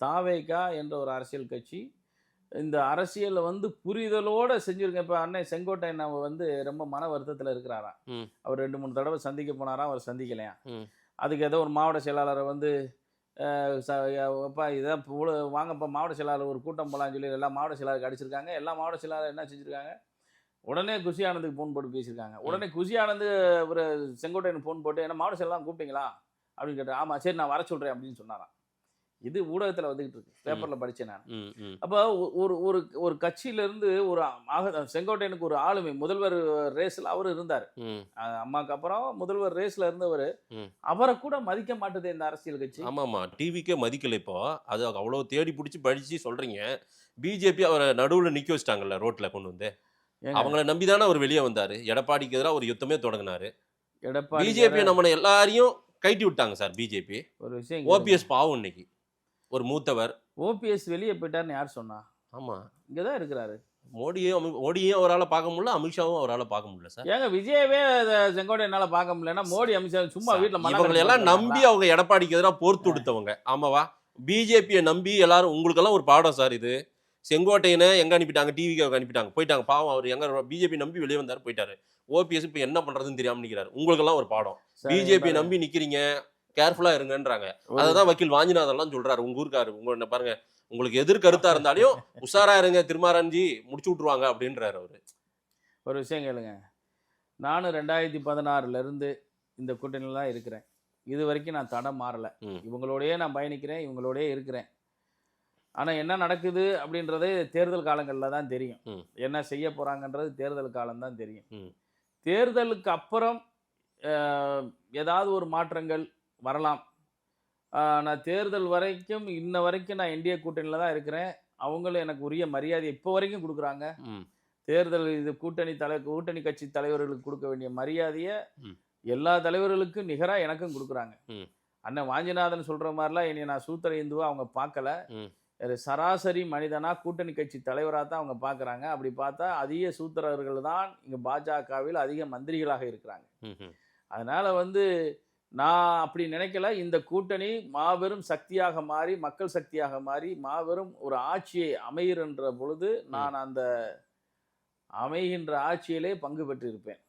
தாவேகா என்ற ஒரு அரசியல் கட்சி இந்த அரசியலை வந்து புரிதலோட செஞ்சிருக்கேன். இப்போ அண்ணன் செங்கோட்டையன் வந்து ரொம்ப மன வருத்தத்தில் இருக்கிறாராம். ம். அவர் 2, 3 தடவை சந்திக்க போனாராம், அவர் சந்திக்கலையாம். ம். அதுக்கு ஏதோ ஒரு மாவட்ட செயலாளரை வந்து "அப்பா இதான் வாங்கப்பா மாவட்ட செயலாளர் ஒரு கூட்டம் போகலான்னு சொல்லி எல்லா மாவட்ட செயலாளருக்கு அடிச்சிருக்காங்க. எல்லா மாவட்ட செயலாளர் என்ன செஞ்சுருக்காங்க, உடனே குஷி ஆனந்துக்கு ஃபோன் போட்டு பேசியிருக்காங்க. ம். உடனே குஷி ஆனந்து ஒரு செங்கோட்டையனுக்கு ஃபோன் போட்டு என்ன மாவட்ட செயலாளர் கூப்பிட்டீங்களா அப்படின்னு கேட்டார். ஆமாம் சரி நான் வர சொல்கிறேன் அப்படின்னு சொன்னாராம். இது ஊடகத்தில் வந்துகிட்டு இருக்கு, ம். பேப்பரில் படித்தேன் நான். ம். ம். அப்போ ஒரு ஒரு ஒரு கட்சியிலேருந்து ஒரு செங்கோட்டையனுக்கு ஒரு ஆளுமை முதல்வர் ரேஸில் அவர் இருந்தார். ம். அம்மாவுக்கு அப்புறம் முதல்வர் ரேஸில் இருந்தவர். ம். அவரை கூட மதிக்க மாட்டுது இந்த அரசியல் கட்சி. ஆமாமா. டிவிக்கே மதிக்கல இப்போ. அது அவ்வளோ தேடி புடிச்சு படிச்சு சொல்றீங்க. பிஜேபி அவர நடுவுல நிக்க வச்சுட்டாங்கல்ல ரோட்ல கொண்டு வந்து. ஏங்க அவங்கள நம்பி தானே அவரு வெளிய வந்தாரு. எடப்பாடிக்கு எதிரா ஒரு யுத்தமே தொடங்குனாரு. எடப்பாடி பிஜேபி நம்மன எல்லாரையும் கழட்டி விட்டாங்க சார் பிஜேபி. ஒரு விஷயம் கேளுங்க. ஓபிஎஸ் பாவம் இன்னைக்கு. ஒரு மூத்தவர். ஓபிஎஸ் வெளியே போயிட்டாருன்னு யார் சொன்னா? ஆமா. இங்கே தான் இருக்கிறாரு. மோடியும் அவரால பார்க்க முடியல. அமித்ஷாவும் அவரால பார்க்க முடியல சார். ஏங்க விஜயவே செங்கோட்டையனால பார்க்க முடியலன்னா மோடி அமித்ஷா சும்மா வீட்டில் இவங்களை எல்லாம் நம்பி அவங்க எடப்பாடிக்கு எதிராக போர் தொடுத்தவங்க. ஆமாவா? பிஜேபியை நம்பி எல்லாரும் உங்களுக்கெல்லாம் ஒரு பாடம் சார் இது. செங்கோட்டையனை எங்க அனுப்பிட்டாங்க? டிவிக்கு அனுப்பிட்டாங்க. போயிட்டாங்க. பாவம் அவர் எங்க பிஜேபி நம்பி வெளியே வந்தாரு போயிட்டாரு. ஓபிஎஸ் இப்ப என்ன பண்றதுன்னு தெரியாம நிக்கிறாரு. உங்களுக்கெல்லாம் ஒரு பாடம். பிஜேபி நம்பி நிக்கிறீங்க, கேர்ஃபுல்லா இருங்கன்றாங்க. அததான் வக்கீல் வாஞ்சிநாதன்லாம் சொல்றாரு. உங்க ஊருக்காரு உங்க என்ன பாருங்க, உங்களுக்கு எதிர்கருத்தா இருந்தாலும் உஷாரா இருங்க, திருமாராஞ்சி முடிச்சு விட்டுருவாங்க அப்படின்றாரு அவரு. ஒரு விஷயம் கேளுங்க. நானும் 2016 இந்த கூட்டணியில் தான் இருக்கிறேன். இது வரைக்கும் நான் தடம் மாறலை. இவங்களோடயே நான் பயணிக்கிறேன், இவங்களோடயே இருக்கிறேன். ஆனால் என்ன நடக்குது அப்படின்றது தேர்தல் காலங்களில் தான் தெரியும். என்ன செய்ய போகிறாங்கன்றது தேர்தல் காலம்தான் தெரியும். தேர்தலுக்கு அப்புறம் ஏதாவது ஒரு மாற்றங்கள் வரலாம். நான் தேர்தல் வரைக்கும் இன்ன வரைக்கும் நான் என்டிஏ கூட்டணியில் தான் இருக்கிறேன். அவங்களும் எனக்கு உரிய மரியாதை இப்போ வரைக்கும் கொடுக்குறாங்க. தேர்தல் இது கூட்டணி கட்சி தலைவர்களுக்கு கொடுக்க வேண்டிய மரியாதையை எல்லா தலைவர்களுக்கும் நிகராக எனக்கும் கொடுக்குறாங்க. அண்ணன் வாஞ்சிநாதன் சொல்கிற மாதிரிலாம் என்னை நான் சூத்திர இந்துவா அவங்க பார்க்கல. சராசரி மனிதனா கூட்டணி கட்சி தலைவராக தான் அவங்க பார்க்குறாங்க. அப்படி பார்த்தா அதிக சூத்திரர்கள் தான் இங்கே பாஜகவில் அதிக மந்திரிகளாக இருக்கிறாங்க. அதனால் வந்து நான் அப்படி நினைக்கல. இந்த கூட்டணி மாபெரும் சக்தியாக மாறி, மக்கள் சக்தியாக மாறி மாபெரும் ஒரு ஆட்சியை அமைகின்ற பொழுது நான் அந்த அமைகின்ற ஆட்சியிலே பங்கு பெற்றிருப்பேன்.